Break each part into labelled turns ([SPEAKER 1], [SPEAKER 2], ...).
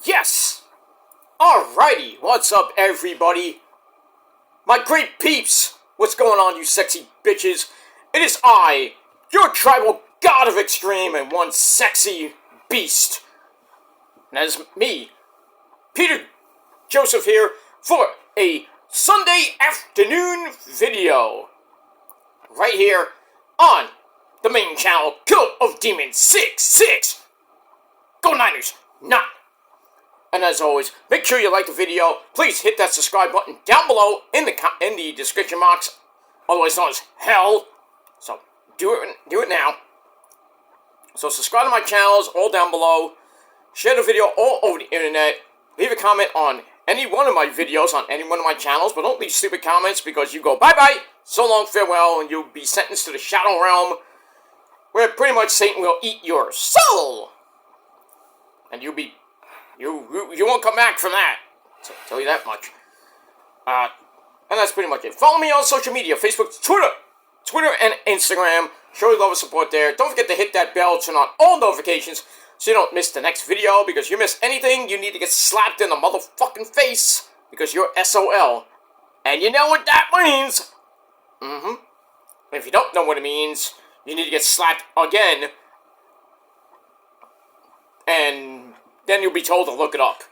[SPEAKER 1] Yes! Alrighty, what's up everybody? My great peeps! What's going on, you sexy bitches? It is I, your tribal god of extreme and one sexy beast. And that is me, Peter Joseph here, for a Sunday afternoon video. Right here on the main channel, Cult of Demons 6. Go Niners! 9. And as always, make sure you like the video. Please hit that subscribe button down below in the description box, otherwise known as hell. So do it now. So subscribe to my channels, all down below. Share the video all over the internet. Leave a comment on any one of my videos on any one of my channels, but don't leave stupid comments because you go bye-bye, so long, farewell, and you'll be sentenced to the Shadow Realm, where pretty much Satan will eat your soul. And you won't come back from that. So I'll tell you that much. And that's pretty much it. Follow me on social media, Facebook, Twitter, and Instagram. Show your love and support there. Don't forget to hit that bell, turn on all notifications, so you don't miss the next video, because you miss anything, you need to get slapped in the motherfucking face, because you're SOL. And you know what that means. If you don't know what it means, you need to get slapped again, and then you'll be told to look it up.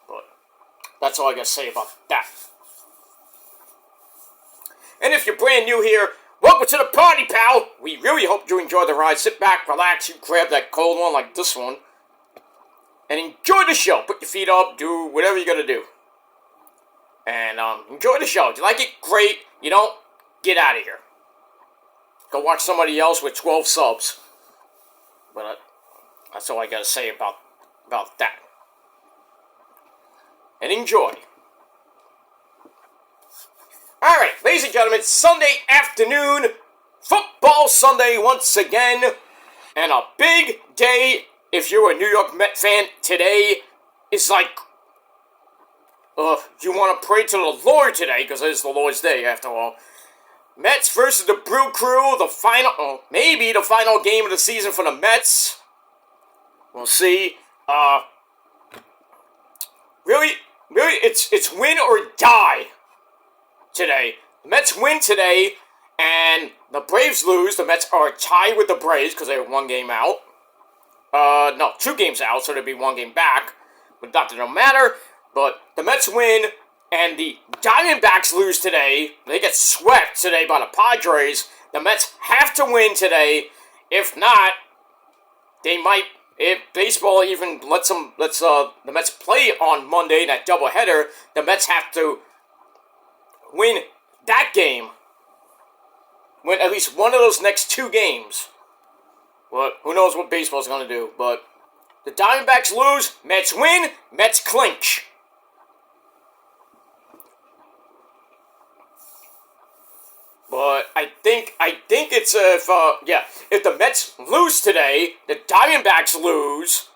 [SPEAKER 1] But that's all I gotta say about that. And if you're brand new here, welcome to the party, pal! We really hope you enjoy the ride. Sit back, relax, you grab that cold one like this one, and enjoy the show. Put your feet up, do whatever you gotta do. And, enjoy the show. If you like it, great. You don't, get out of here. Go watch somebody else with 12 subs. But, that's all I gotta say about that. And enjoy. Alright, ladies and gentlemen, Sunday afternoon, Football Sunday once again, and a big day if you're a New York Met fan. Today is like, you want to pray to the Lord today, because it is the Lord's Day, after all. Mets versus the Brew Crew, maybe the final game of the season for the Mets. We'll see. Really, it's win or die today. The Mets win today, and the Braves lose. The Mets are tied with the Braves because they were 1 game out. No, 2 games out, so there'd be 1 game back. But that don't matter. But the Mets win, and the Diamondbacks lose today. They get swept today by the Padres. The Mets have to win today. If not, they might. If baseball even lets the Mets play on Monday, that doubleheader, the Mets have to win that game. Win at least one of those next 2 games. But who knows what baseball's going to do. But the Diamondbacks lose, Mets win, Mets clinch. But I think it's if the Mets lose today, the Diamondbacks lose.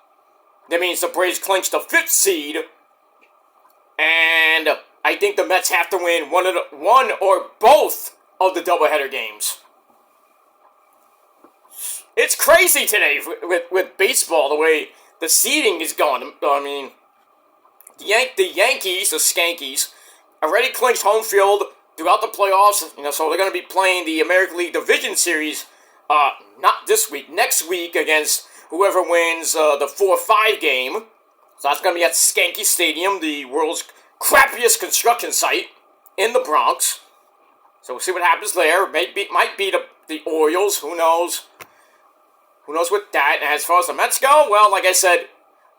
[SPEAKER 1] That means the Braves clinch the 5th seed, and I think the Mets have to win one or both of the doubleheader games. It's crazy today with baseball, the way the seeding is going. I mean, the Yankees, the Skankies, already clinched home field throughout the playoffs, so they're going to be playing the American League Division Series, not this week, next week against whoever wins the 4-5 game. So that's going to be at Skanky Stadium, the world's crappiest construction site in the Bronx. So we'll see what happens there. Might be the Orioles, who knows? Who knows with that? And as far as the Mets go, well, like I said,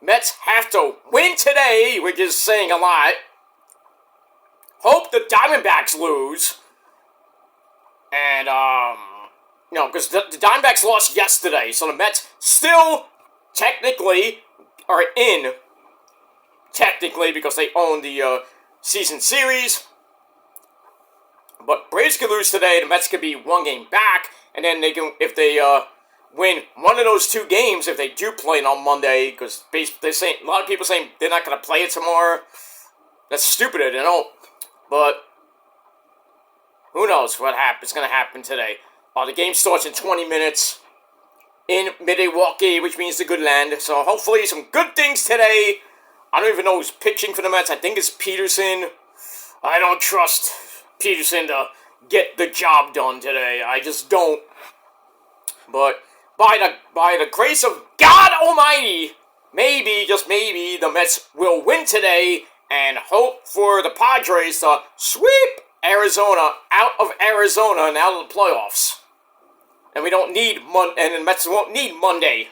[SPEAKER 1] Mets have to win today, which is saying a lot. Hope the Diamondbacks lose. And, because the Diamondbacks lost yesterday, so the Mets still technically are in. Technically, because they own the season series. But Braves could lose today, the Mets could be 1 game back, and then they can, if they win one of those 2 games, if they do play it on Monday, because a lot of people saying they're not going to play it tomorrow. That's stupid, I don't. But who knows what is going to happen today. The game starts in 20 minutes in Milwaukee, which means the good land. So hopefully some good things today. I don't even know who's pitching for the Mets. I think it's Peterson. I don't trust Peterson to get the job done today. I just don't. But by the grace of God Almighty, maybe, just maybe, the Mets will win today and hope for the Padres to sweep Arizona out of Arizona and out of the playoffs. And we don't need and the Mets won't need Monday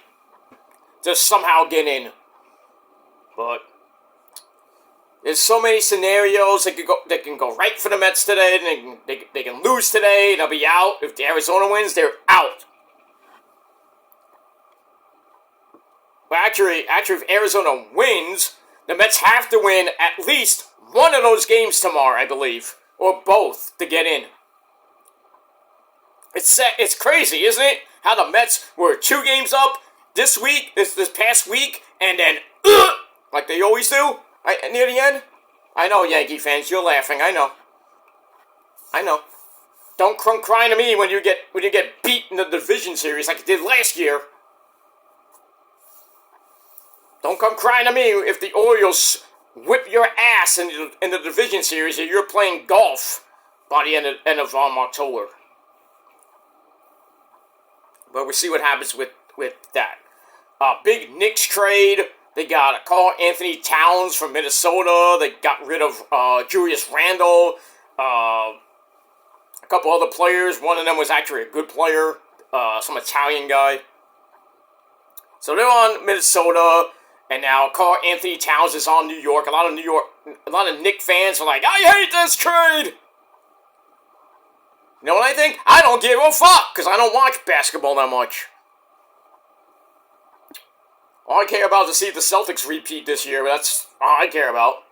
[SPEAKER 1] to somehow get in. But there's so many scenarios that can go right for the Mets today. They can lose today. They'll be out. If the Arizona wins, they're out. But actually, if Arizona wins, the Mets have to win at least one of those games tomorrow, I believe, or both to get in. It's crazy, isn't it? How the Mets were 2 games up this week, this past week, and then like they always do near the end. I know, Yankee fans, you're laughing. I know. Don't come crying to me when you get beat in the division series like you did last year. Don't come crying to me if the Orioles whip your ass in the division series and you're playing golf by the end of October. But we'll see what happens with that. Big Knicks trade. They got Carl Anthony Towns from Minnesota. They got rid of Julius Randle. A couple other players. One of them was actually a good player. Some Italian guy. So they're on Minnesota. And now Carl Anthony Towns is on New York. A lot of Knicks fans are like, I hate this trade! You know what I think? I don't give a fuck, because I don't watch basketball that much. All I care about is to see the Celtics repeat this year, but that's all I care about.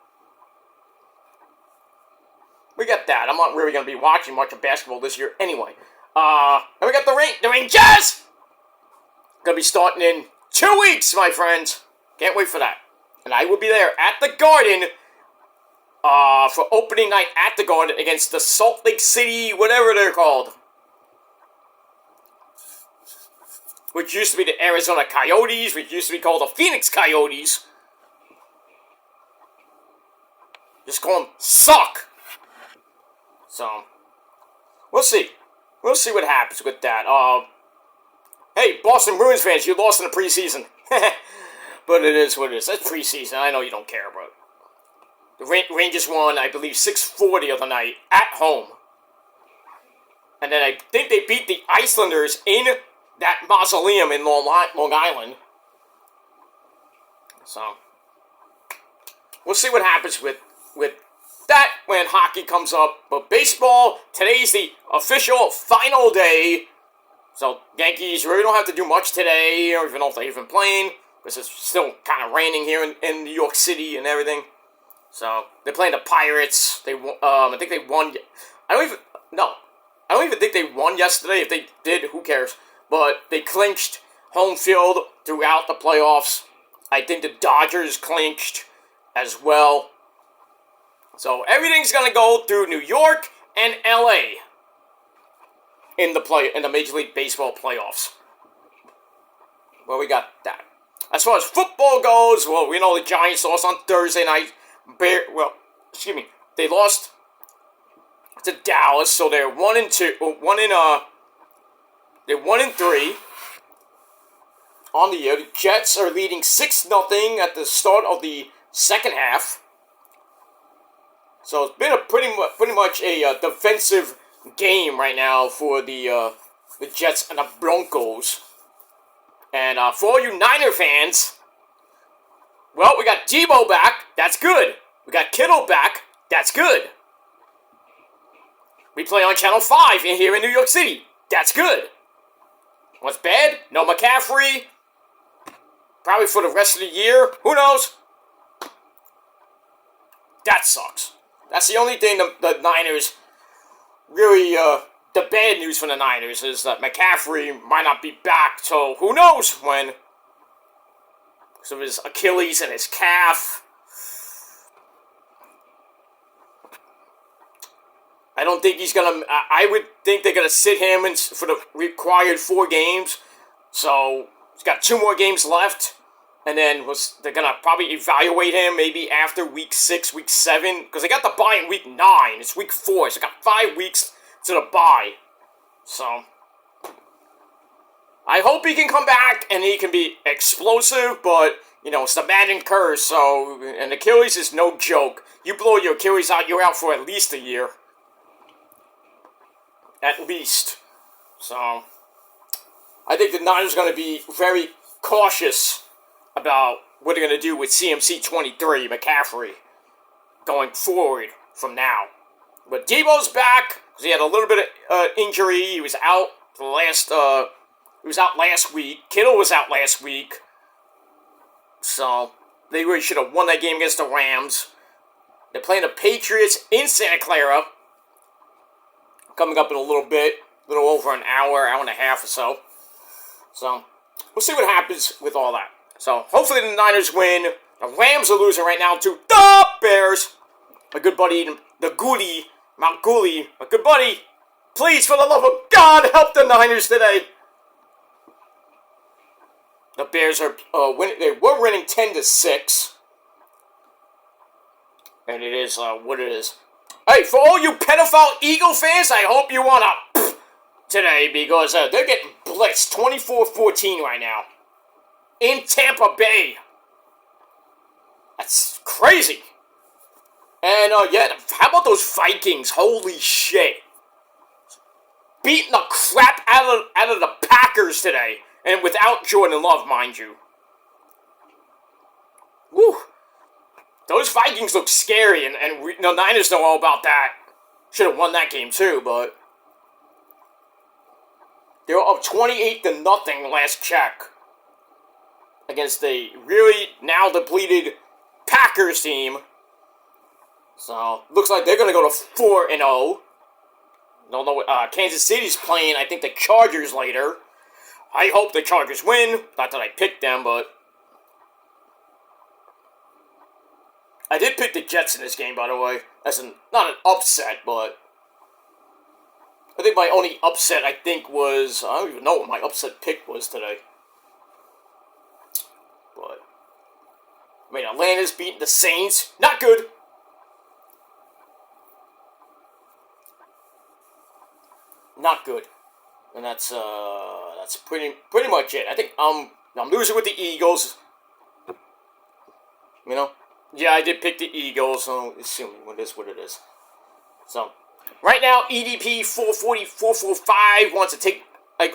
[SPEAKER 1] We got that. I'm not really going to be watching much of basketball this year anyway. And we got the Rangers! Going to be starting in 2 weeks, my friends. Can't wait for that. And I will be there at the Garden for opening night at the Garden against the Salt Lake City, whatever they're called. Which used to be the Arizona Coyotes, which used to be called the Phoenix Coyotes. Just call them suck. So, we'll see. We'll see what happens with that. Hey, Boston Bruins fans, you lost in the preseason. But it is what it is. That's preseason. I know you don't care, but the Rangers won, I believe, 6-4 the other night at home. And then I think they beat the Icelanders in that mausoleum in Long Island. So, we'll see what happens with that when hockey comes up. But baseball, today's the official final day. So, Yankees really don't have to do much today, or even know if they're even playing. Because it's still kind of raining here in New York City and everything. So, they're playing the Pirates. I think they won. I don't even think they won yesterday. If they did, who cares? But they clinched home field throughout the playoffs. I think the Dodgers clinched as well. So, everything's going to go through New York and LA in the Major League Baseball playoffs. Well, we got that. As far as football goes, well, we know the Giants lost on Thursday night. They lost to Dallas, so they're 1-2. They're 1-3 on the year. The Jets are leading 6-0 at the start of the second half. So it's been pretty much a defensive game right now for the Jets and the Broncos. And for all you Niner fans, well, we got Debo back. That's good. We got Kittle back. That's good. We play on Channel 5 here in New York City. That's good. What's bad? No McCaffrey. Probably for the rest of the year. Who knows? That sucks. That's the only thing the Niners really... The bad news for the Niners is that McCaffrey might not be back till who knows when. Because of his Achilles and his calf. I don't think he's going to... I would think they're going to sit him for the required 4 games. So, he's got 2 more games left. And then they're gonna probably evaluate him maybe after week 6, week 7, because they got the bye in week 9. It's week 4, so they got 5 weeks to the bye. So I hope he can come back and he can be explosive, but it's the Madden curse. So and Achilles is no joke. You blow your Achilles out, you're out for at least a year, at least. So I think the Niners are going to be very cautious about what they're going to do with CMC 23, McCaffrey, going forward from now. But Debo's back, because he had a little bit of injury. He was out last week. Kittle was out last week. So they really should have won that game against the Rams. They're playing the Patriots in Santa Clara. Coming up in a little bit. A little over an hour and a half or so. So we'll see what happens with all that. So, hopefully the Niners win. The Rams are losing right now to the Bears. My good buddy, Mount Gooley, my good buddy, please, for the love of God, help the Niners today. The Bears are winning. They were winning 10-6. And it is what it is. Hey, for all you pedophile Eagle fans, I hope you want to today, because they're getting blitzed 24-14 right now. In Tampa Bay. That's crazy. And, how about those Vikings? Holy shit. Beating the crap out of the Packers today. And without Jordan Love, mind you. Woo. Those Vikings look scary, and the Niners know all about that. Should have won that game, too, but they were up 28-0 last check. Against the really now depleted Packers team. So, looks like they're going to go to 4-0. Don't know what Kansas City's playing, I think, the Chargers later. I hope the Chargers win. Not that I picked them, but I did pick the Jets in this game, by the way. That's not an upset, but I think my only upset, I don't even know what my upset pick was today. But Atlanta's beating the Saints. Not good. Not good. And that's pretty much it. I think I'm losing with the Eagles. Yeah, I did pick the Eagles, so assuming it is what it is. So right now, EDP 445 wants to take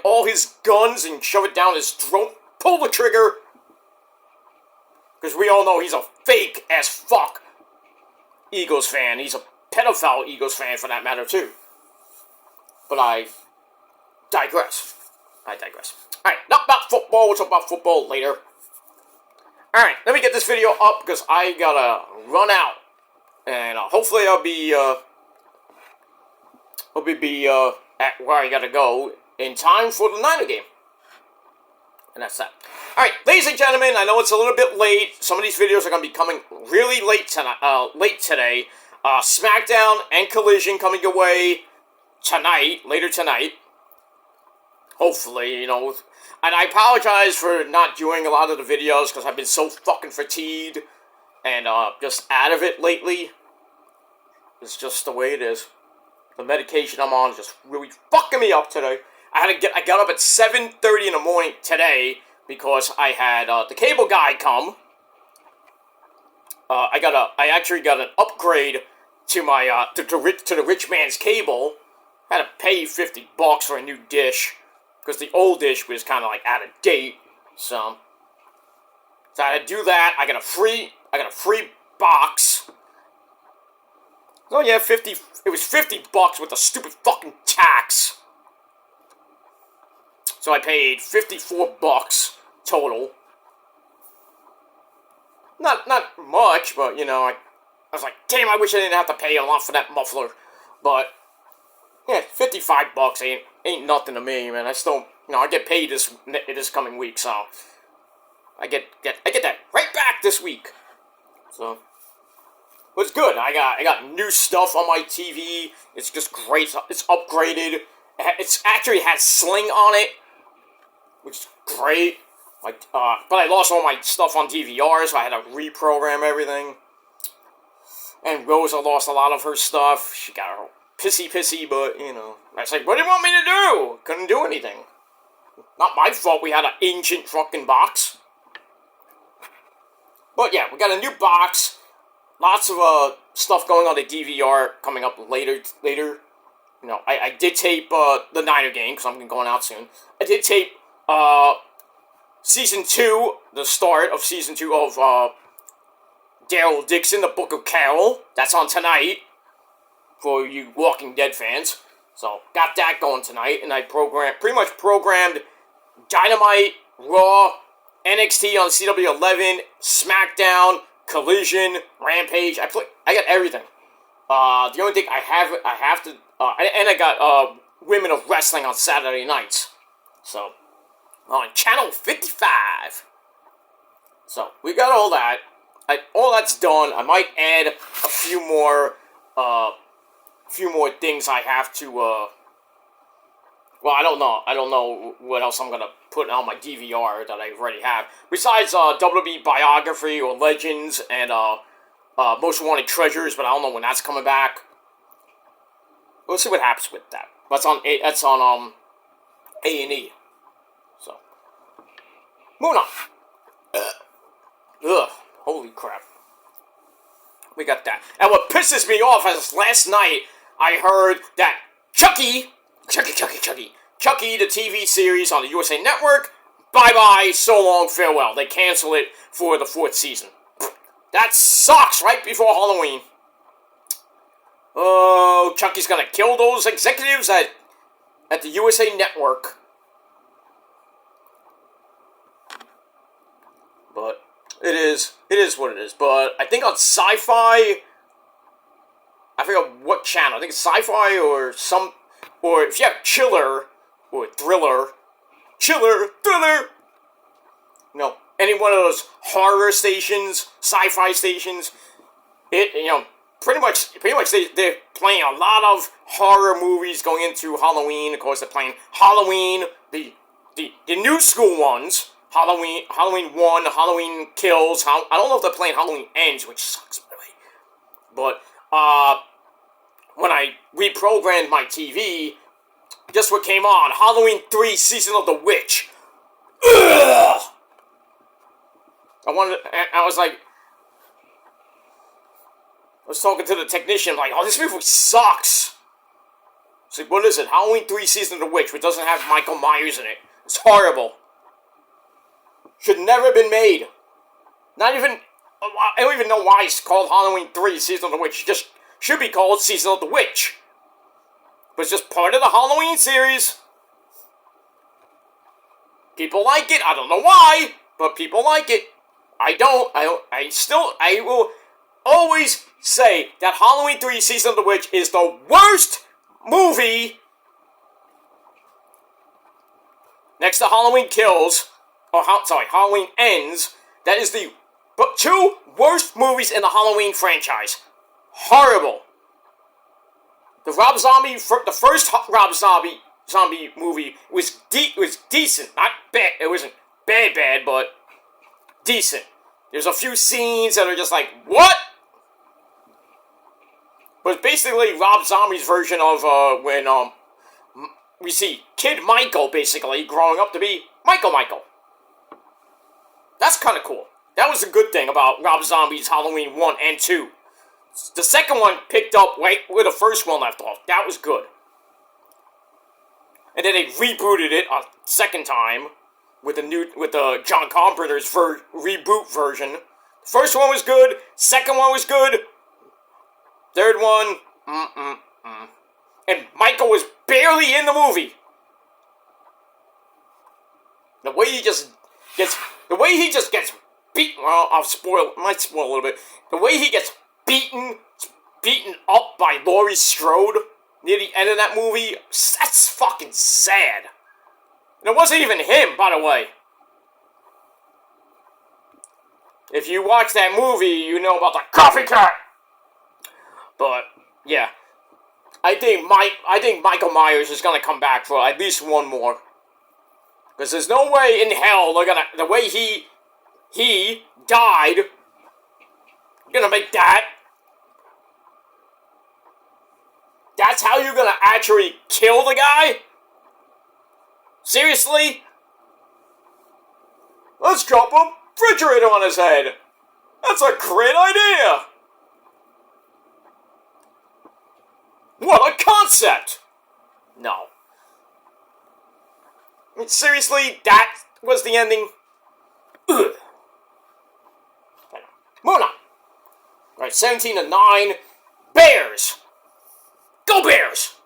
[SPEAKER 1] all his guns and shove it down his throat. Pull the trigger. Because we all know he's a fake as fuck Eagles fan. He's a pedophile Eagles fan for that matter, too. But I digress. Alright, not about football. We'll talk about football later. Alright, let me get this video up because I gotta run out. And hopefully I'll be at where I gotta go in time for the Niner game. And that's that. Alright, ladies and gentlemen, I know it's a little bit late. Some of these videos are going to be coming really late today. SmackDown and Collision coming your way later tonight. Hopefully, And I apologize for not doing a lot of the videos because I've been so fucking fatigued and just out of it lately. It's just the way it is. The medication I'm on is just really fucking me up today. I got up at 7:30 in the morning today because I had the cable guy come. I actually got an upgrade to my to the rich man's cable. I had to pay $50 for a new dish because the old dish was kind of out of date. So I had to do that. I got a free box. Oh yeah, it was $50 with the stupid fucking tax. So I paid $54 total. Not much, but I was like, damn, I wish I didn't have to pay a lot for that muffler. But yeah, $55 ain't nothing to me, man. I still, I get paid this coming week, so I get that right back this week. So it's good. I got new stuff on my TV. It's just great. It's upgraded. It's actually has Sling on it, which is great. But I lost all my stuff on DVR, so I had to reprogram everything. And Rosa lost a lot of her stuff. She got pissy, but, you know. I was like, what do you want me to do? Couldn't do anything. Not my fault we had an ancient fucking box. But yeah, we got a new box. Lots of stuff going on the DVR coming up later. You know, I did tape the Niner game, because I'm going out soon. I did tape Season 2, the start of Season 2 of Daryl Dixon, The Book of Carol. That's on tonight, for you Walking Dead fans. So, got that going tonight, and I pretty much programmed Dynamite, Raw, NXT on CW11, SmackDown, Collision, Rampage. I got everything. The only thing I have to, and I got Women of Wrestling on Saturday nights. So, on Channel 55. So, we got all that. All that's done. I might add a few more things I have to, well, I don't know. I don't know what else I'm gonna put on my DVR that I already have. Besides, WWE Biography or Legends and, Most Wanted Treasures, but I don't know when that's coming back. We'll see what happens with that. That's on A&E. So, moving on. Ugh, holy crap. We got that. And what pisses me off is last night I heard that Chucky, the TV series on the USA Network, bye-bye, so long, farewell. They cancel it for the 4th season. That sucks right before Halloween. Oh, Chucky's gonna kill those executives at the USA Network. But it is what it is. But I think on Sci-Fi, I forget what channel. I think it's Sci-Fi or if you have Chiller or Thriller, you know, any one of those horror stations, sci-fi stations, pretty much they're playing a lot of horror movies going into Halloween. Of course, they're playing Halloween, the new school ones, Halloween 1, Halloween Kills. I don't know if they're playing Halloween Ends, which sucks, by the way. But, when I reprogrammed my TV, guess what came on? Halloween 3, Season of the Witch. Ugh! I was talking to the technician, like, oh, this movie sucks. It's like, what is it? Halloween 3, Season of the Witch, which doesn't have Michael Myers in it. It's horrible. Should never have been made. I don't even know why it's called Halloween 3, Season of the Witch. It just should be called Season of the Witch. But it's just part of the Halloween series. People like it. I don't know why, but people like it. I will always say that Halloween 3 Season of the Witch is the worst movie next to Halloween Kills, Halloween Ends. That is the 2 worst movies in the Halloween franchise. Horrible. The first Rob Zombie movie was decent, not bad. It wasn't bad, but decent. There's a few scenes that are just like, what? But it's basically Rob Zombie's version of when we see Kid Michael basically growing up to be Michael. That's kind of cool. That was a good thing about Rob Zombie's Halloween 1 and 2. The second one picked up right where the first one left off. That was good. And then they rebooted it a second time with the John Carpenter's reboot version. First one was good. Second one was good. Third one, And Michael was barely in the movie. The way he just gets beat. Well, might spoil a little bit. The way he gets beaten up by Laurie Strode near the end of that movie, that's fucking sad. And it wasn't even him, by the way. If you watch that movie, you know about the copycat. But yeah, I think Michael Myers is gonna come back for at least one more. Because there's no way in hell they're gonna, the way he died, gonna make that. That's how you're gonna actually kill the guy? Seriously? Let's drop a refrigerator on his head. That's a great idea. What a concept. No. I mean, seriously, that was the ending? Ugh. Moving on. Alright, 17-9. Bears. Go Bears!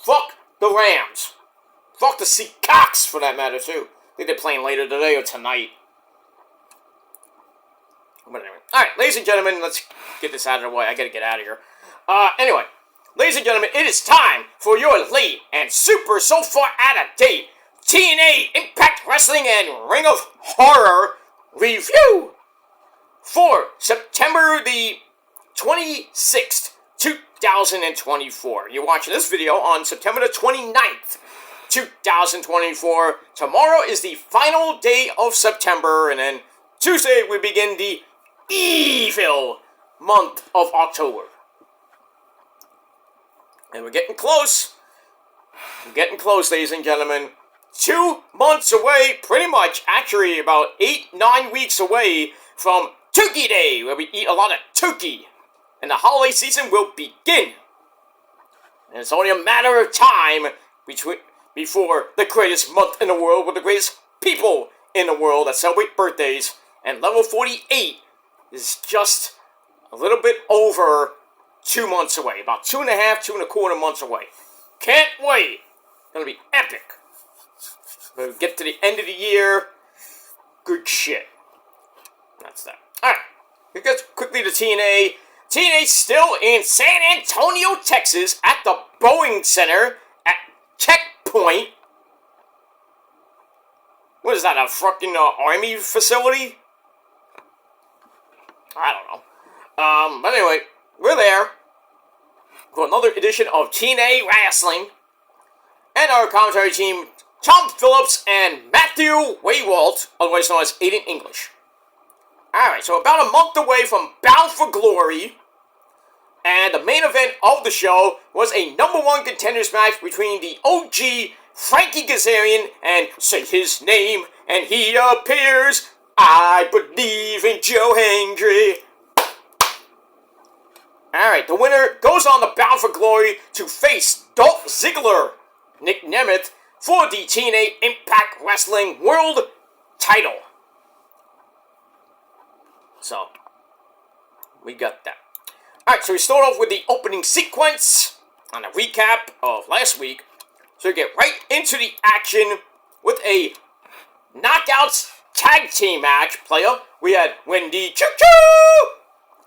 [SPEAKER 1] Fuck the Rams. Fuck the Seacocks, for that matter, too. I think they're playing later today or tonight. But anyway. Alright, ladies and gentlemen, let's get this out of the way. I gotta get out of here. Anyway. Ladies and gentlemen, it is time for your late and super so far out of date TNA Impact Wrestling and Ring of Horror review for September the 26th, 2024. You're watching this video on September the 29th, 2024. Tomorrow is the final day of September, and then Tuesday we begin the evil month of October. And we're getting close. We're getting close, ladies and gentlemen. 2 months away, pretty much, actually about 8-9 weeks away from Turkey Day, where we eat a lot of turkey. And the holiday season will begin. And it's only a matter of time before the greatest month in the world with the greatest people in the world that celebrate birthdays. And level 48 is just a little bit over 2 months away. About 2.5, 2.25 months away. Can't wait. It's gonna be epic. We'll get to the end of the year. Good shit. That's that. Alright. We get quickly to TNA. TNA still in San Antonio, Texas at the Boeing Center at Checkpoint. What is that, a fucking army facility? I don't know. But anyway, we're there for another edition of TNA Wrestling. And our commentary team, Tom Phillips and Matthew Waywalt, otherwise known as Aiden English. Alright, so about a month away from Bound for Glory. And the main event of the show was a #1 contenders match between the OG Frankie Kazarian and say his name and he appears. I believe in Joe Hendry. Alright, the winner goes on to Bound for Glory to face Dolph Ziggler, Nick Nemeth, for the TNA Impact Wrestling World title. So, we got that. Alright, so we start off with the opening sequence on a recap of last week. So we get right into the action with a Knockouts tag team match player. We had Wendy Choo Choo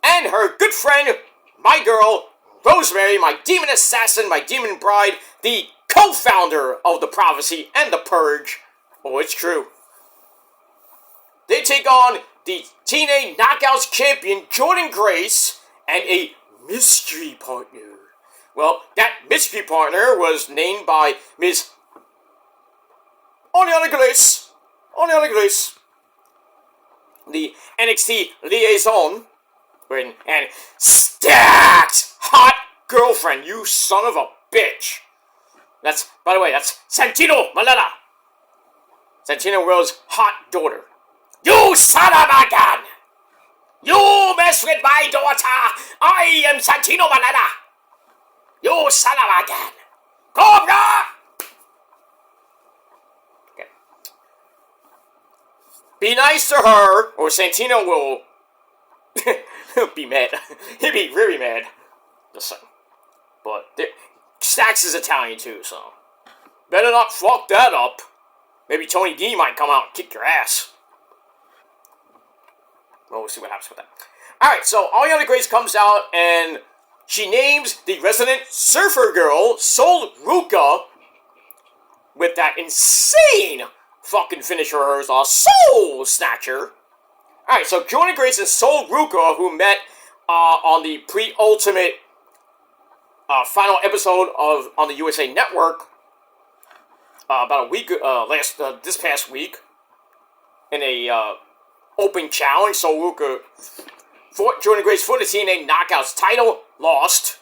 [SPEAKER 1] and her good friend, my girl, Rosemary, my demon assassin, my demon bride, the co-founder of the Prophecy and the Purge. Oh, it's true. They take on the TNA Knockouts champion, Jordynne Grace, and a mystery partner. Well, that mystery partner was named by Miss Ariana Grace. Ariana Grace. The NXT liaison. And stacked hot girlfriend, you son of a bitch. That's, by the way, that's Santino Maleta. Santino Will's hot daughter. You son of a gun! You mess with my daughter! I am Santino Maleta! You son of a gun! Cobra! Okay. Be nice to her, or Santino will be mad. He'd be really mad. Just saying. But Stacks is Italian too, so better not fuck that up. Maybe Tony D might come out and kick your ass. Well, we'll see what happens with that. Alright, so Ariana Grace comes out and she names the resident surfer girl, Sol Ruka, with that insane fucking finisher of hers, Soul Snatcher. Alright, so Jordynne Grace and Sol Ruka, who met on the pre-ultimate final episode on the USA Network, about a week, this past week, in a open challenge. So Luca fought Jordan Grace for the TNA Knockouts title, lost.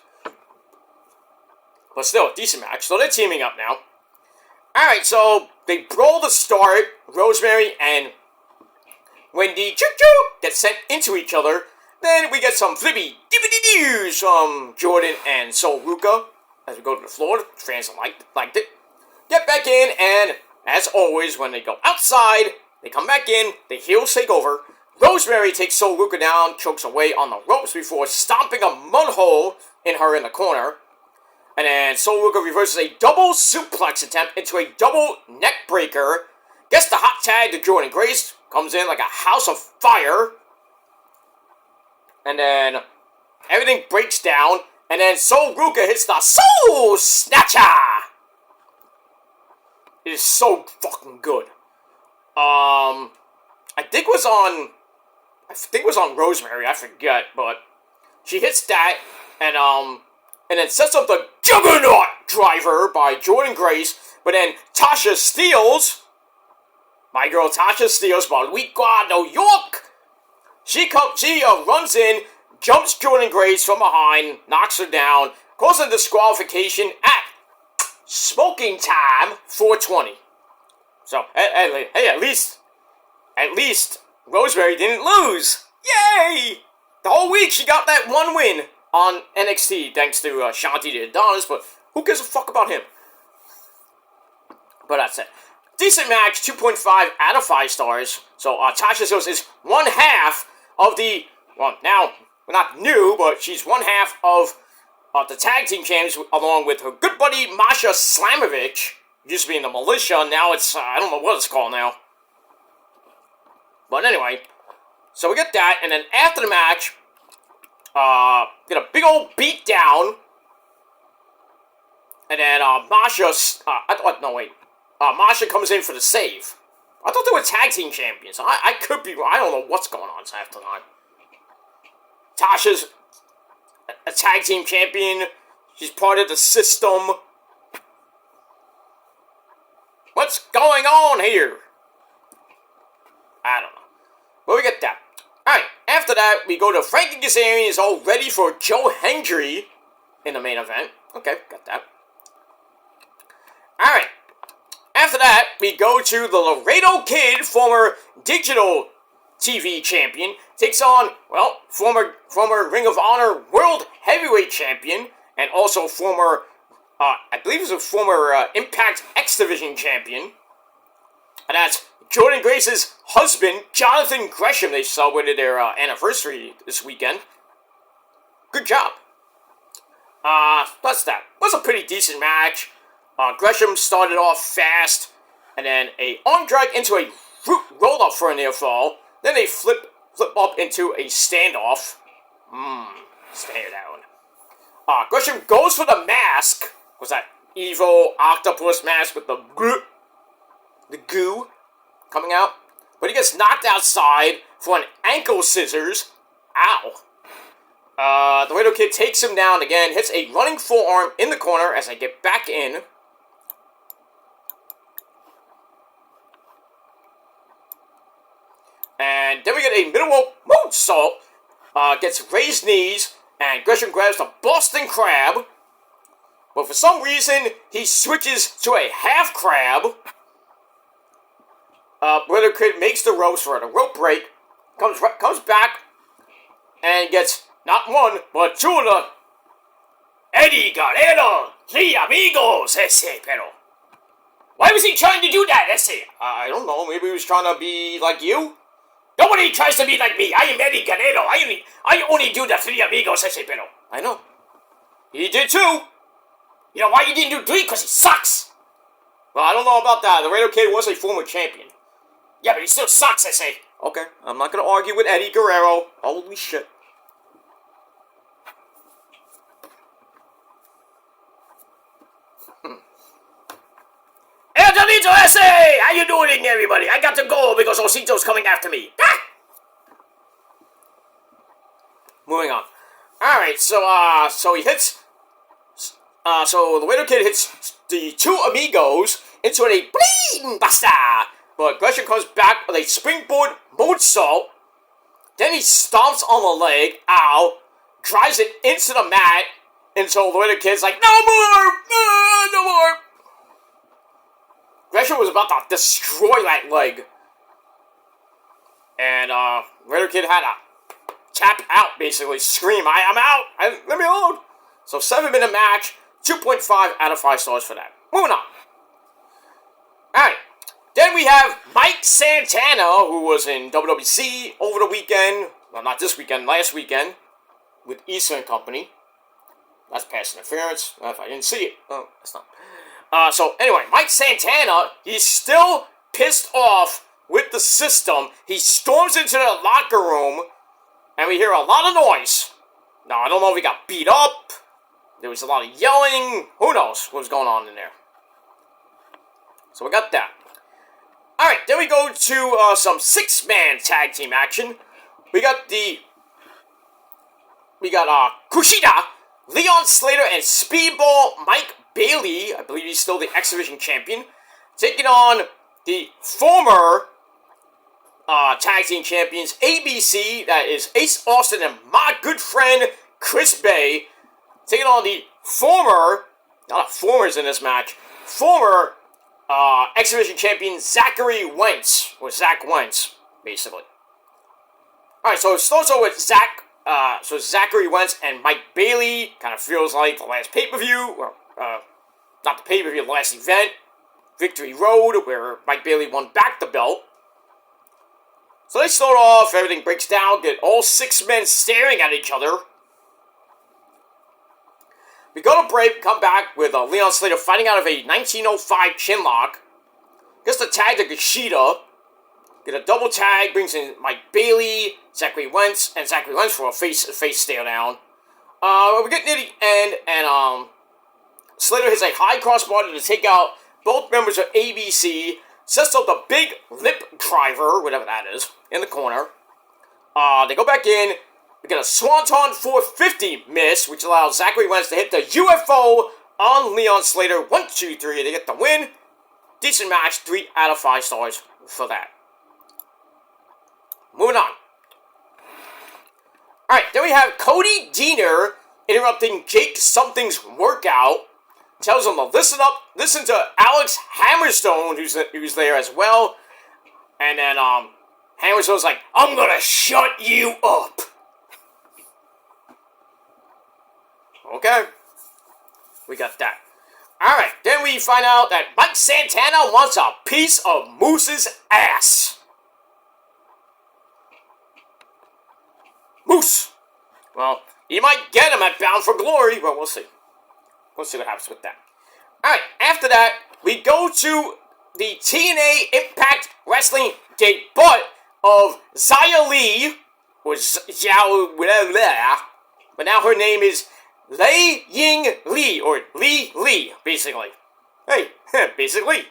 [SPEAKER 1] But still, a decent match. So they're teaming up now. Alright, so they brawl to start. Rosemary and Wendy Choo-Choo get sent into each other. Then we get some flippy dippity-doos from Jordan and Sol Ruca as we go to the floor. The fans liked it. Get back in, and as always, when they go outside, they come back in, the heels take over. Rosemary takes Sol Ruca down, chokes away on the ropes before stomping a mud hole in her in the corner. And then Sol Ruca reverses a double suplex attempt into a double neck breaker. Gets the hot tag to Jordan Grace. Comes in like a house of fire. And then everything breaks down. And then Sol Ruca hits the Soul Snatcher. It is so fucking good. I think it was on Rosemary, I forget, but she hits that and then sets up the Juggernaut Driver by Jordan Grace, but then Tasha steals, my girl Tasha steals by Weekwa, New York. She runs in, jumps Jordan Grace from behind, knocks her down, causing disqualification at Smoking Time 420. So, hey, at least Rosemary didn't lose. Yay! The whole week she got that one win on NXT, thanks to Shanti the Adonis, but who gives a fuck about him? But that's it. Decent match, 2.5 out of 5 stars. So Tasha Steelz is one half of the, well, now, not new, but she's one half of the tag team champions, along with her good buddy Masha Slamovich. Used to be in the Militia, now it's, I don't know what it's called now. But anyway, so we get that, and then after the match, get a big old beat down, and then Masha comes in for the save. I thought they were tag team champions. I could be wrong. I don't know what's going on half the time. Tasha's a tag team champion. She's part of the system. What's going on here? I don't know. But we get that. Alright, after that, we go to Frankie Kazarian is all ready for Joe Hendry in the main event. Okay, got that. Alright. After that, we go to the Laredo Kid, former digital TV champion, takes on, well, former Ring of Honor World Heavyweight Champion, and also former, I believe it was a former Impact X Division champion. And that's Jordan Grace's husband, Jonathan Gresham. They celebrated their anniversary this weekend. Good job. That's that. It was a pretty decent match. Gresham started off fast, and then a arm drag into a roll-up for a near fall. Then they flip up into a standoff. Stare down. Gresham goes for the mask. Was that evil octopus mask with the goo coming out? But he gets knocked outside for an ankle scissors. Ow. The Laredo Kid takes him down again, hits a running forearm in the corner as I get back in. And then we get a middle rope moonsault. Gets raised knees, and Gresham grabs the Boston Crab. But for some reason, he switches to a half crab. Laredo Kid makes the ropes for the rope break. Comes back and gets not one, but two of the Eddie Guerrero, three amigos, ese pero. Why was he trying to do that, ese? I don't know, maybe he was trying to be like you? Nobody tries to be like me. I am Eddie Guerrero. I only do the three amigos, ese pero. I know. He did too. You know why you didn't do three? Because he sucks. Well, I don't know about that. The Laredo Kid was a former champion. Yeah, but he still sucks, ese. Okay, I'm not going to argue with Eddie Guerrero. Holy shit. Antonito S.A. How you doing, everybody? I got to go because Osito's coming after me. Ah! Moving on. Alright, so he hits... so the Laredo Kid hits the two amigos into a bleeding buster. But Gresham comes back with a springboard moonsault. Then he stomps on the leg. Ow. Drives it into the mat. And so the little kid's like, no more! No more! Gresham was about to destroy that leg. And little kid had to tap out, basically. Scream, I'm out! Let me alone! So 7-minute match. 2.5 out of 5 stars for that. Moving on. Alright. Then we have Mike Santana, who was in WWC over the weekend. Well, not this weekend, last weekend. With Eastern Company. That's pass interference. If I didn't see it. Oh, that's not. So, anyway, Mike Santana, he's still pissed off with the system. He storms into the locker room, and we hear a lot of noise. Now, I don't know if he got beat up. There was a lot of yelling. Who knows what was going on in there. So, we got that. Alright, then we go to some 6-man tag team action. We got Kushida, Leon Slater, and Speedball Mike Bailey, I believe he's still the X Division champion, taking on the former tag team champions, ABC, that is Ace Austin and my good friend Chris Bay, taking on the former, not formers in this match, former X Division champion Zachary Wentz, or Zach Wentz, basically. Alright, so it starts off with Zachary Wentz and Mike Bailey. Kind of feels like the last pay-per-view, or not the pay-per-view, the last event, Victory Road, where Mike Bailey won back the belt. So they start off, everything breaks down, get all 6 men staring at each other. We go to break, come back with Leon Slater fighting out of a 1905 chinlock. Gets the tag to Kushida. Get a double tag, brings in Mike Bailey, Zachary Wentz for a face stare down. We get near the end, and Slater hits a high crossbody to take out both members of ABC, sets up the big lip driver, whatever that is, in the corner. They go back in, we get a Swanton 450 miss, which allows Zachary Wentz to hit the UFO on Leon Slater. 1, 2, 3, they get the win. Decent match, 3 out of 5 stars for that. Moving on. Alright, then we have Cody Deaner interrupting Jake Something's workout. Tells him to listen up, listen to Alex Hammerstone, who's there as well. And then, Hammerstone's like, I'm gonna shut you up. Okay. We got that. Alright, then we find out that Mike Santana wants a piece of Moose's ass. Moose! Well, he might get him at Bound for Glory. Well, we'll see. We'll see what happens with that. Alright, after that, we go to the TNA Impact Wrestling debut of Xia Li, or Xiao, but now her name is Lei Ying Li, or Li Li, basically. Hey, basically.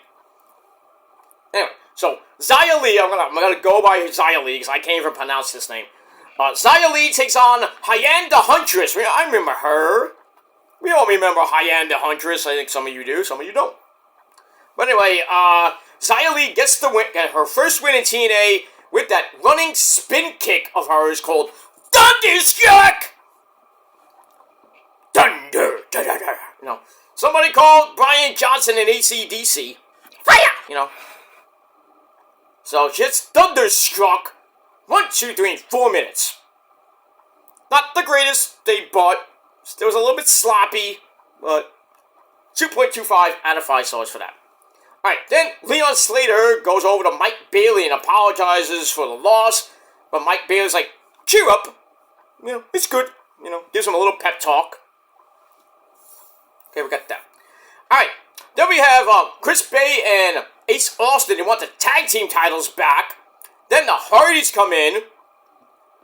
[SPEAKER 1] Anyway, so Xia Li, I'm gonna go by Xia Li, because I can't even pronounce this name. Xia Li takes on Hyan the Huntress. I remember her. We all remember Hyan the Huntress. I think some of you do, some of you don't. But anyway, Xia Li gets the win, her first win in TNA with that running spin kick of hers called Thunderstruck! Thunder! Da-da-da. You know, somebody called Brian Johnson in AC/DC. Fire! You know. So she hits Thunderstruck. 1, 2, 3, 4 minutes. Not the greatest debut. It was a little bit sloppy, but 2.25 out of 5 stars for that. Alright, then Leon Slater goes over to Mike Bailey and apologizes for the loss, but Mike Bailey's like, cheer up. You know, it's good. You know, gives him a little pep talk. Okay, we got that. Alright, then we have Chris Bay and Ace Austin. They want the tag team titles back. Then the Hardys come in.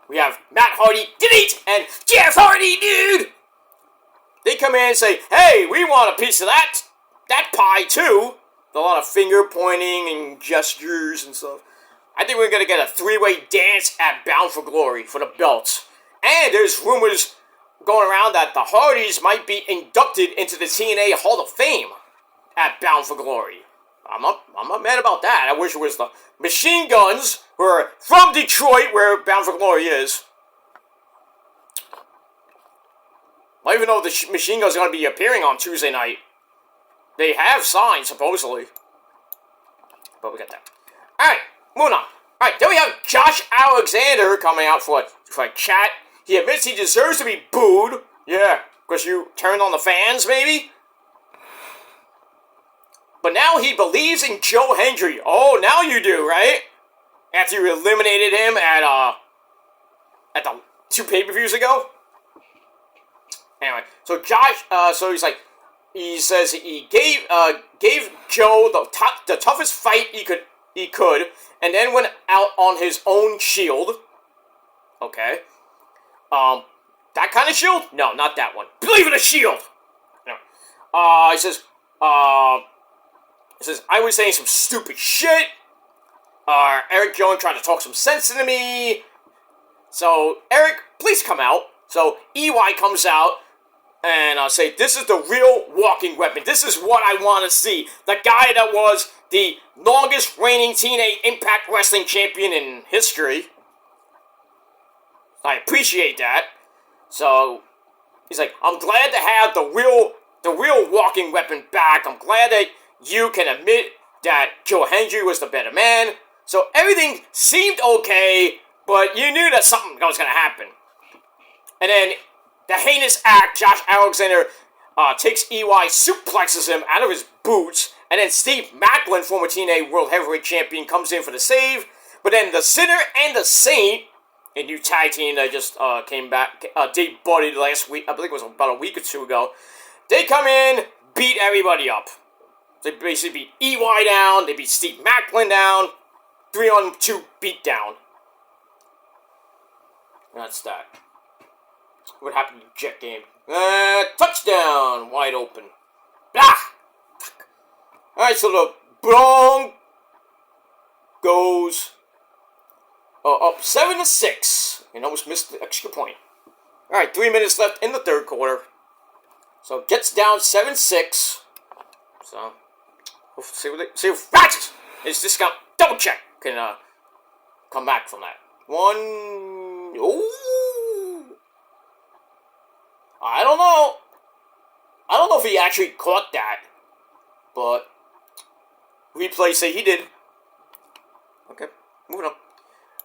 [SPEAKER 1] We have Matt Hardy, delete, and Jeff Hardy, dude! They come in and say, hey, we want a piece of that pie too. A lot of finger pointing and gestures and stuff. I think we're going to get a 3-way dance at Bound for Glory for the belts. And there's rumors going around that the Hardys might be inducted into the TNA Hall of Fame at Bound for Glory. I'm not mad about that. I wish it was the Machine Guns, who are from Detroit, where Bound for Glory is. I don't even know if the Machine Guns are going to be appearing on Tuesday night. They have signed, supposedly. But we got that. Alright, moving on. Alright, then we have Josh Alexander coming out for a chat. He admits he deserves to be booed. Yeah, because you turned on the fans, maybe? But now he believes in Joe Hendry. Oh, now you do, right? After you eliminated him at the 2 pay-per-views ago? Anyway, so Josh, he says he gave Joe the toughest fight he could, and then went out on his own Shield. Okay. That kind of Shield? No, not that one. Believe in a Shield! No. He says, I was saying some stupid shit. Eric Jones tried to talk some sense into me. So, Eric, please come out. So, EY comes out and say, this is the real walking weapon. This is what I want to see. The guy that was the longest reigning TNA Impact Wrestling champion in history. I appreciate that. So, he's like, I'm glad to have the real walking weapon back. I'm glad that you can admit that Joe Hendry was the better man. So everything seemed okay, but you knew that something was going to happen. And then the heinous act, Josh Alexander takes EY, suplexes him out of his boots, and then Steve Maclin, former TNA World Heavyweight Champion, comes in for the save. But then the Sinner and the Saint, a new tag team that just came back, debuted last week, I believe it was about a week or two ago, they come in, beat everybody up. They basically beat EY down, they beat Steve Maclin down, 3-on-2 beatdown. That's that. What happened to Jet Game? Touchdown! Wide open. Blah! Alright, so the Broncos goes up 7-6. And almost missed the extra point. Alright, 3 minutes left in the third quarter. So Jets down 7-6. So we'll see if Ratchet, his discount double check, can come back from that. Ooh. I don't know. I don't know if he actually caught that, but replay say he did. Okay, moving on.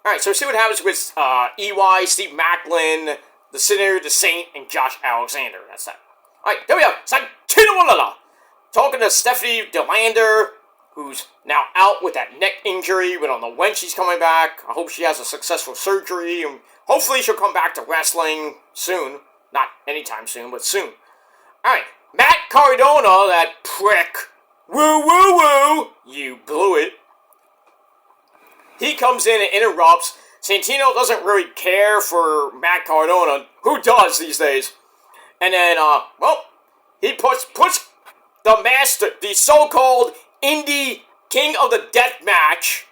[SPEAKER 1] Alright, so see what happens with EY, Steve Maclin, the Sinner, the Saint, and Josh Alexander. That's that. Alright, there we go. Santino Walala. Talking to Stephanie DeLander, who's now out with that neck injury. We don't know when she's coming back. I hope she has a successful surgery, and hopefully she'll come back to wrestling soon. Not anytime soon, but soon. Alright, Matt Cardona, that prick. Woo, woo, woo. You blew it. He comes in and interrupts. Santino doesn't really care for Matt Cardona. Who does these days? And then, he puts the master, the so-called indie king of the death match,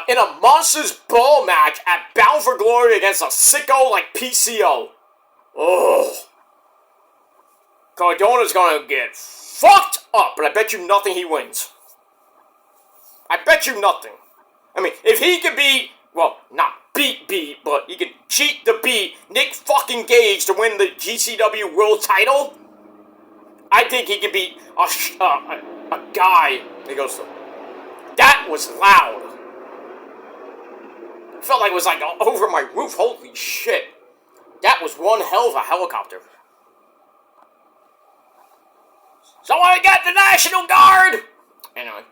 [SPEAKER 1] in a Monsters Ball match at Bound for Glory against a sicko like PCO. Oh. Cardona's gonna get fucked up, but I bet you nothing he wins. I bet you nothing. I mean, if he could beat, well, not beat, but he could cheat to beat Nick fucking Gage to win the GCW World Title, I think he could beat a guy. He goes, that was loud. It felt like it was like over my roof. Holy shit. That was one hell of a helicopter. So I got the National Guard! Anyway.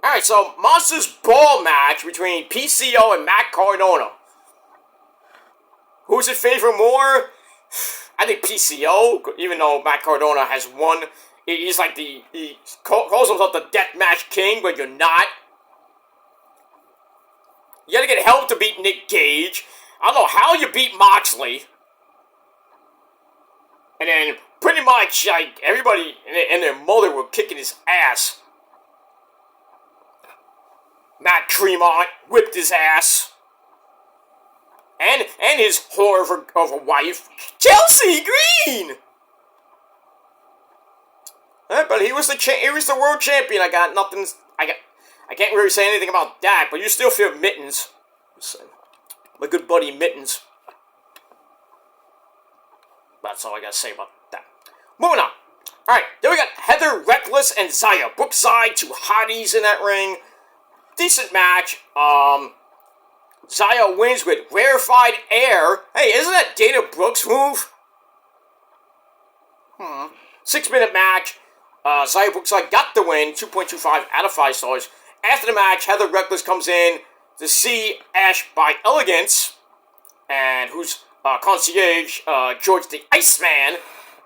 [SPEAKER 1] Alright, so Monsters Ball match between PCO and Matt Cardona. Who's it favor more? I think PCO, even though Matt Cardona has won. He's like he calls himself the Deathmatch King, but you're not. You gotta get help to beat Nick Gage. I don't know how you beat Moxley. And then, pretty much, like, everybody and their mother were kicking his ass. Matt Tremont whipped his ass. And his whore of a wife, Chelsea Green! But he was the world champion. I got nothing. I can't really say anything about that. But you still feel Mittens, my good buddy Mittens. That's all I gotta say about that. Moving on. All right, then we got Heather Reckless and Xia Brookside, two hotties in that ring. Decent match. Xia wins with rarefied air. Hey, isn't that Dana Brooks' move? 6-minute match. Xia Brookside got the win, 2.25 out of 5 stars. After the match, Heather Reckless comes in to see Ash by Elegance, and who's concierge, George the Iceman,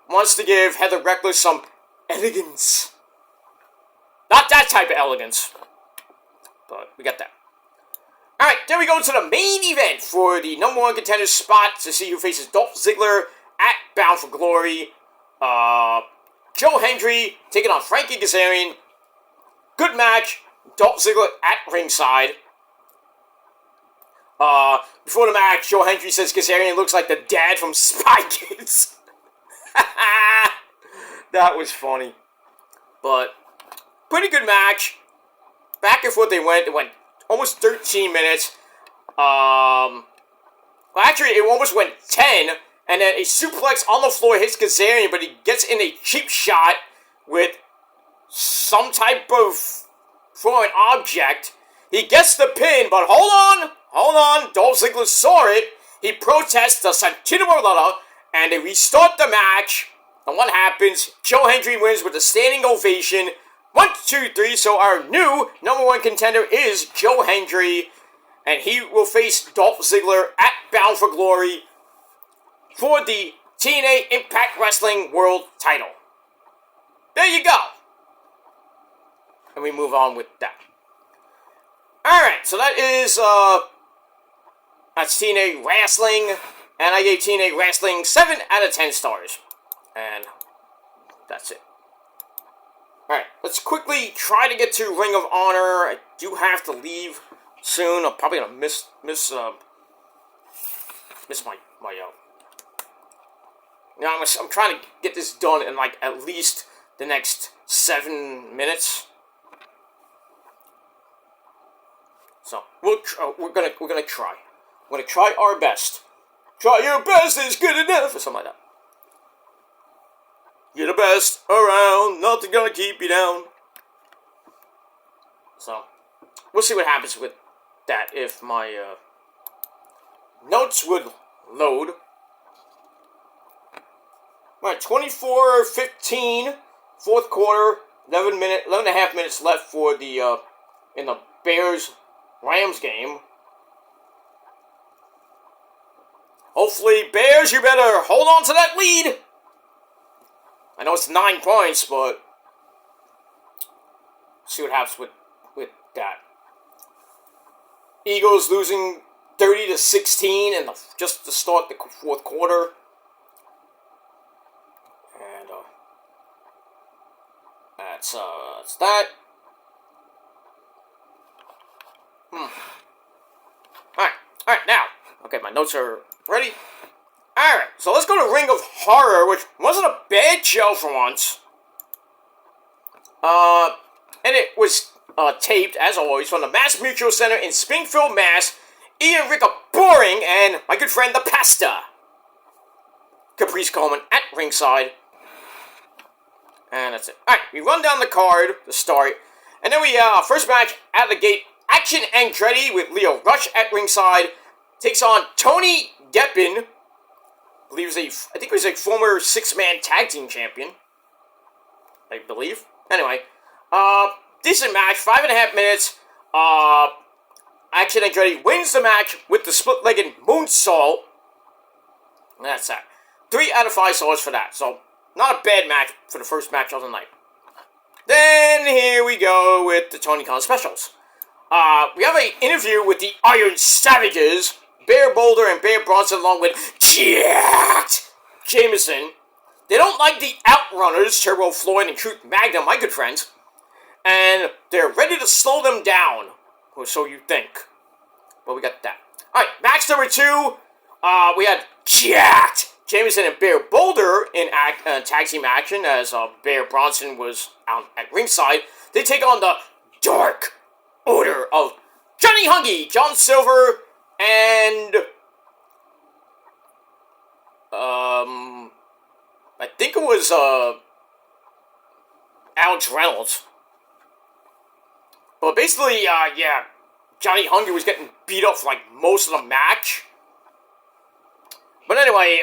[SPEAKER 1] wants to give Heather Reckless some elegance. Not that type of elegance, but we got that. Alright, then we go to the main event for the number 1 contender spot to see who faces Dolph Ziggler at Bound for Glory. Joe Hendry taking on Frankie Kazarian. Good match. Dolph Ziggler at ringside. Before the match, Joe Hendry says Kazarian looks like the dad from Spy Kids. That was funny. But, pretty good match. Back and forth they went. It went almost 13 minutes. Well, actually, it almost went 10. And then a suplex on the floor hits Kazarian, but he gets in a cheap shot with some type of foreign object. He gets the pin, but hold on. Dolph Ziggler saw it. He protests the Santino Marella, and they restart the match. And what happens? Joe Hendry wins with a standing ovation. 1, 2, 3. So our new number 1 contender is Joe Hendry, and he will face Dolph Ziggler at Bound for Glory for the TNA Impact Wrestling World title. There you go. And we move on with that. Alright, so that is, that's TNA Wrestling, and I gave TNA Wrestling 7 out of 10 stars. And that's it. Alright, let's quickly try to get to Ring of Honor. I do have to leave soon. I'm probably gonna miss my I'm trying to get this done in like at least the next 7 minutes. So we're gonna try. We're gonna try our best. Try your best is good enough, or something like that. You're the best around. Nothing gonna keep you down. So we'll see what happens with that if my notes would load. Alright, 24-15, fourth quarter, 11 and a half minutes left for the, in the Bears-Rams game. Hopefully, Bears, you better hold on to that lead. I know it's 9 points, but see what happens with that. Eagles losing 30-16 in just to start the fourth quarter. And that's that. Alright, now. Okay, my notes are ready. Alright, so let's go to Ring of Horror, which wasn't a bad show for once. And it was taped, as always, from the Mass Mutual Center in Springfield, Mass. Ian Rick Boring and my good friend, the Pasta. Caprice Coleman at ringside. And that's it. Alright, we run down the card to start. And then we, first match out of the gate, Action Andretti with Leo Rush at ringside. Takes on Tony Deppen. I think he was a former 6-man tag team champion. I believe. Anyway. Decent match, 5.5 minutes. Action Andretti wins the match with the split-legged moonsault. And that's that. 3 out of 5 stars for that. So, not a bad match for the first match of the night. Then, here we go with the Tony Khan specials. We have an interview with the Iron Savages, Bear Boulder and Bear Bronson, along with Jacked Jameson. They don't like the Outrunners, Turbo Floyd and Truth Magnum, my good friends. And they're ready to slow them down. Or so you think. But we got that. Alright, match number 2. We had Jacked Jameson and Bear Boulder in tag team action as Bear Bronson was out at ringside. They take on the Dark Order of Johnny Hungy, John Silver, and I think it was Alex Reynolds. But basically, yeah, Johnny Hungy was getting beat up for like most of the match. But anyway,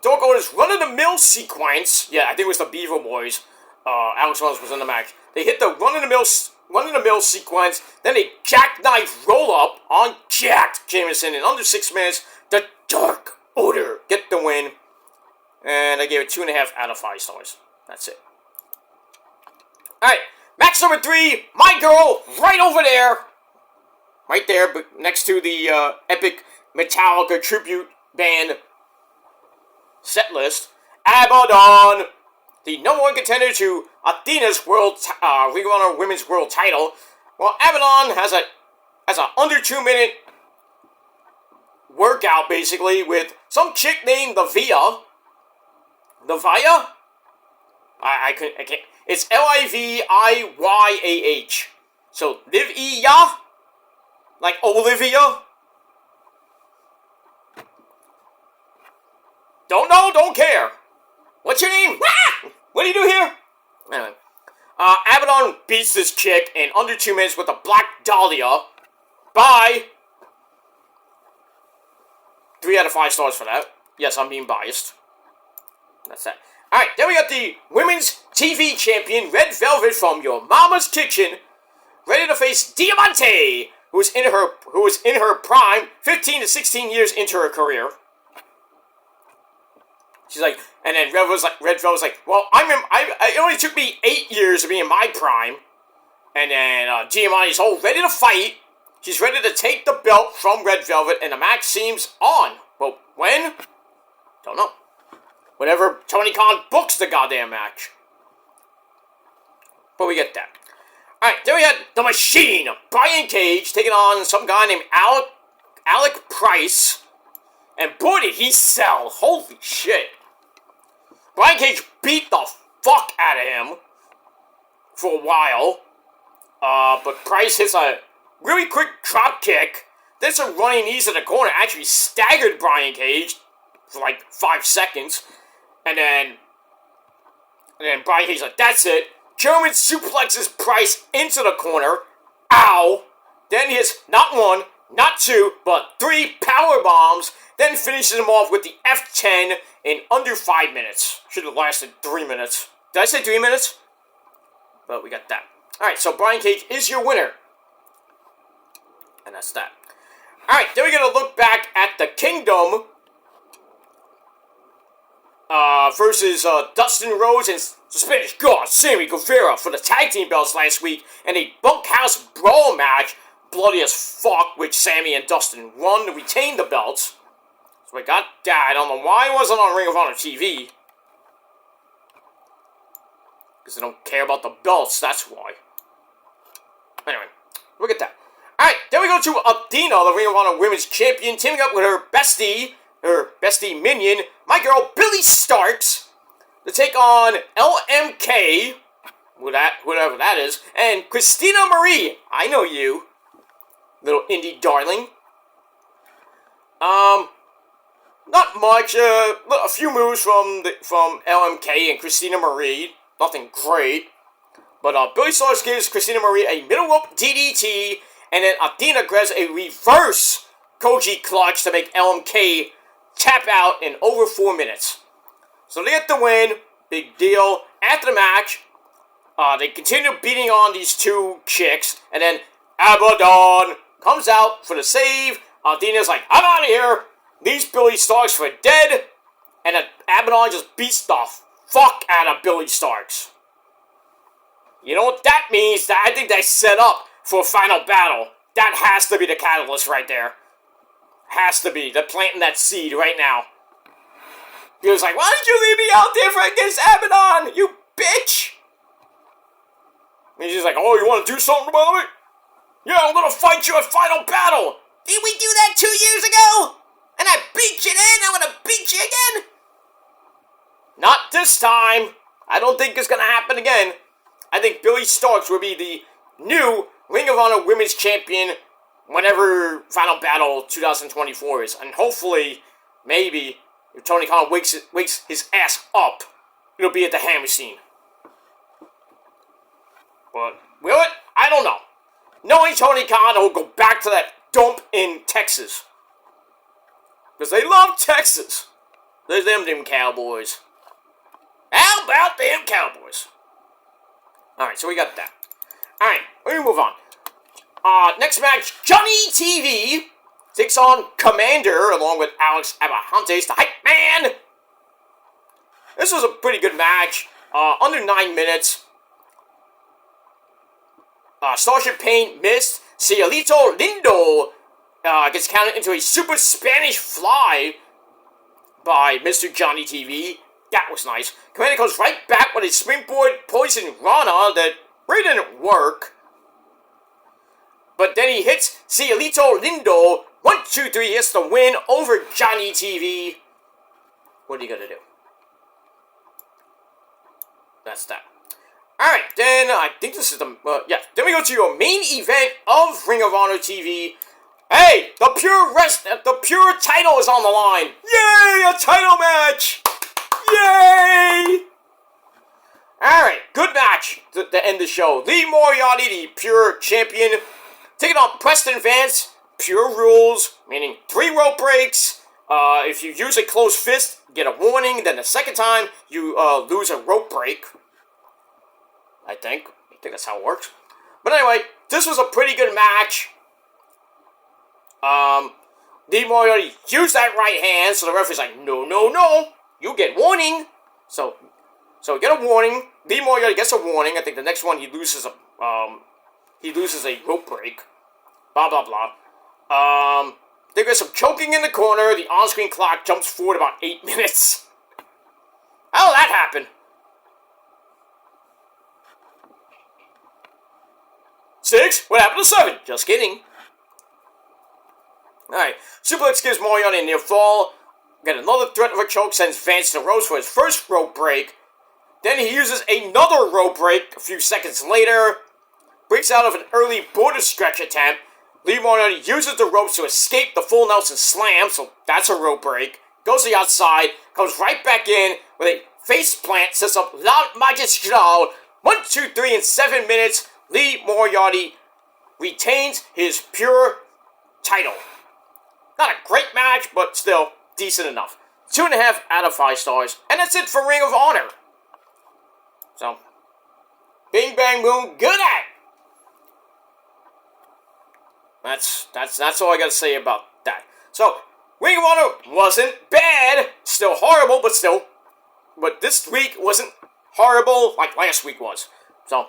[SPEAKER 1] Dark Order's run-of-the-mill sequence. Yeah, I think it was the Beaver Boys. Alex Reynolds was in the match. They hit the run-of-the-mill sequence. Then a jackknife roll-up on Jacked Jameson in under 6 minutes. The Dark Order get the win. And I gave it 2.5 out of 5 stars. That's it. Alright, match number 3. My girl, right over there. Right there, but next to the epic Metallica tribute band set list. Abaddon, the number 1 contender to Athena's Ring of Honor Women's World Title. Well, Abaddon has a under 2-minute workout basically with some chick named the Via. The Via? I can't. It's Liviyah. So Livia, like Olivia. Don't know, don't care. What's your name? Ah! What do you do here? Anyway, Abaddon beats this chick in under 2 minutes with a Black Dahlia. Bye. 3 out of 5 stars for that. Yes, I'm being biased. That's that. Alright, then we got the Women's TV Champion, Red Velvet from Your Mama's Kitchen, ready to face Diamante, who was in her prime, 15 to 16 years into her career. She's like, and then Red Velvet's like, well, it only took me 8 years to be in my prime. And then Diamante's all ready to fight. She's ready to take the belt from Red Velvet, and the match seems on. Well, when? Don't know. Whenever Tony Khan books the goddamn match. But we get that. Alright, then we had The Machine, Brian Cage, taking on some guy named Alec Price. And boy, did he sell. Holy shit. Brian Cage beat the fuck out of him for a while. But Price hits a really quick drop kick. Then some running knees in the corner actually staggered Brian Cage for like 5 seconds. And then Brian Cage's like, that's it. German suplexes Price into the corner. Ow. Then he hits not 1, not 2, but 3 power bombs. Then finishes him off with the F10 in under 5 minutes. Should have lasted 3 minutes. Did I say 3 minutes? But we got that. Alright, so Brian Cage is your winner. And that's that. Alright, then we're going to look back at the Kingdom versus Dustin Rhodes and Spanish God Sammy Guevara for the tag team belts last week, and a bunkhouse brawl match, bloody as fuck, which Sammy and Dustin won to retain the belts. So I got that. I don't know why it wasn't on Ring of Honor TV. Because they don't care about the belts, that's why. Anyway, look at that. Alright, then we go to Athena, the Ring of Honor Women's Champion, teaming up with her bestie minion, my girl Billy Starks, to take on LMK, whatever that is, and Christina Marie. I know you, little indie darling. Not much. A few moves from LMK and Christina Marie. Nothing great. But Billy Starks gives Christina Marie a middle rope DDT, and then Athena grabs a reverse Koji clutch to make LMK tap out in over 4 minutes. So they get the win. Big deal. After the match, they continue beating on these two chicks, and then Abaddon comes out for the save. Athena's like, I'm out of here. Leaves Billy Starks for dead, and then Abaddon just beats the fuck out of Billy Starks. You know what that means? That I think they set up for a final battle. That has to be the catalyst right there. Has to be. They're planting that seed right now. He was like, why did you leave me out there for against Abaddon, you bitch? And he's like, oh, you want to do something about it? Yeah, I'm gonna fight you at Final Battle. Did we do that 2 years ago? And I beat you then, I'm gonna beat you again? Not this time. I don't think it's going to happen again. I think Billy Starks will be the new Ring of Honor Women's Champion whenever Final Battle 2024 is. And hopefully, maybe, if Tony Khan wakes his ass up, it'll be at the Hammerstein. But will it? I don't know. Knowing Tony Khan, he'll go back to that dump in Texas. Because they love Texas. There's them Cowboys. How about them Cowboys? Alright, so we got that. Alright, let me move on. Next match, Johnny TV takes on Commander along with Alex Abrahantes, the hype man. This was a pretty good match. Under 9 minutes. Starship Pain missed. Cielito Lindo gets counted into a super Spanish fly by Mr. Johnny TV. That was nice. Commander goes right back with a springboard poison Rana that really didn't work. But then he hits Cielito Lindo. 1, 2, 3, hits the win over Johnny TV. What are you gonna do? That's that. Alright, then I think this is the, then we go to your main event of Ring of Honor TV. Hey, the pure title is on the line. Yay, a title match! Yay! Alright, good match to end the show. Lee Moriarty, the pure champion, taking on Preston Vance. Pure rules, meaning 3 rope breaks. If you use a closed fist, get a warning. Then the second time, you lose a rope break. I think that's how it works. But anyway, this was a pretty good match. Lee Moriarty used that right hand, so the referee's like, no, you get warning. So we get a warning. Lee Moriarty gets a warning. I think the next one he loses a rope break. Blah blah blah. There's some choking in the corner. The on-screen clock jumps forward about 8 minutes. How did that happen? 6? What happened to 7? Just kidding. Alright, Suplex gives Moriarty a near fall. Get another threat of a choke, sends Vance to ropes for his first rope break. Then he uses another rope break a few seconds later. Breaks out of an early border stretch attempt. Lee Moriarty uses the ropes to escape the full Nelson slam, so that's a rope break. Goes to the outside, comes right back in with a face plant, sets up La Magistral. 1, 2, 3 in 7 minutes. Lee Moriarty retains his pure title. Not a great match, but still decent enough. 2.5 out of 5 stars. And that's it for Ring of Honor. So, bing bang boom, good at. That's all I gotta say about that. So, Ring of Honor wasn't bad. Still horrible, but still. But this week wasn't horrible like last week was. So,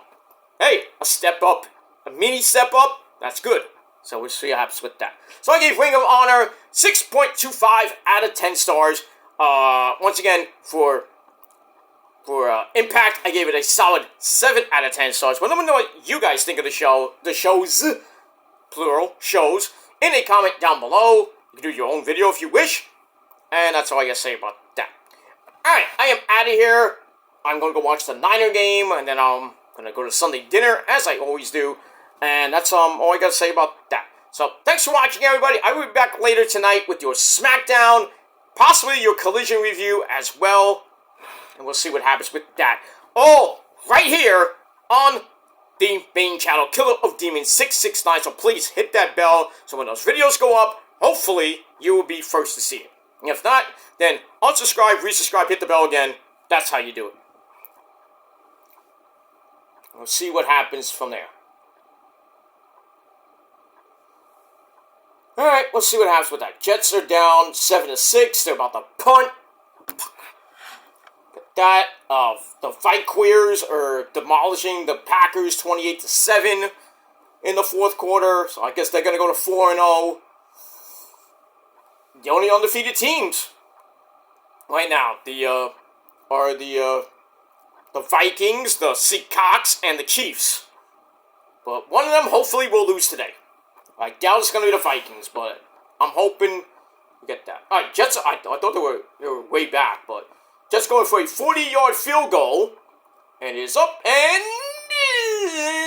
[SPEAKER 1] hey, a step up, a mini step up, that's good. So we'll see what happens with that. So I gave Ring of Honor 6.25 out of 10 stars. Once again, for Impact, I gave it a solid 7 out of 10 stars. But let me know what you guys think of the shows, plural, shows, in a comment down below. You can do your own video if you wish. And that's all I gotta say about that. Alright, I am out of here. I'm gonna go watch the Niner game, and then I'm gonna go to Sunday dinner, as I always do. And that's all I gotta say about that. So, thanks for watching, everybody. I will be back later tonight with your SmackDown, possibly your Collision review as well. And we'll see what happens with that. All right here on the main channel, Killer of Demons 669. So please hit that bell so when those videos go up, hopefully you will be first to see it. And if not, then unsubscribe, resubscribe, hit the bell again. That's how you do it. We'll see what happens from there. Alright, let's see what happens with that. Jets are down 7-6. They're about to punt. That, the Fight Queers are demolishing the Packers 28-7 in the fourth quarter. So I guess they're going to go to 4-0. The only undefeated teams right now are the Vikings, the Seahawks, and the Chiefs. But one of them hopefully will lose today. I doubt it's going to be the Vikings, but I'm hoping we get that. Alright, Jets, I thought they were way back, but just going for a 40-yard field goal. And it is up, and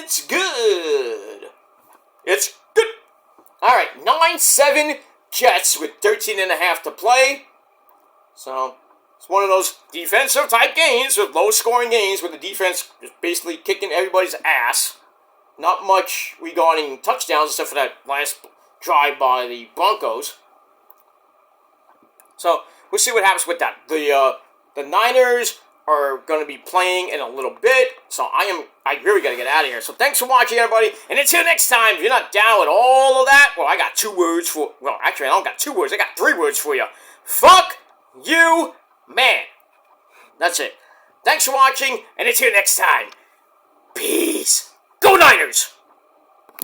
[SPEAKER 1] it's good. It's good. All right, 9-7 Jets with 13.5 to play. So it's one of those defensive type games with low-scoring games where the defense is basically kicking everybody's ass. Not much regarding touchdowns except for that last drive by the Broncos. So we'll see what happens with that. The Niners are going to be playing in a little bit, so I really got to get out of here. So thanks for watching, everybody, and until next time, if you're not down with all of that, well, I got 2 words for, well, actually, I don't got 2 words, I got 3 words for you. Fuck you, man. That's it. Thanks for watching, and until next time, peace. Go Niners!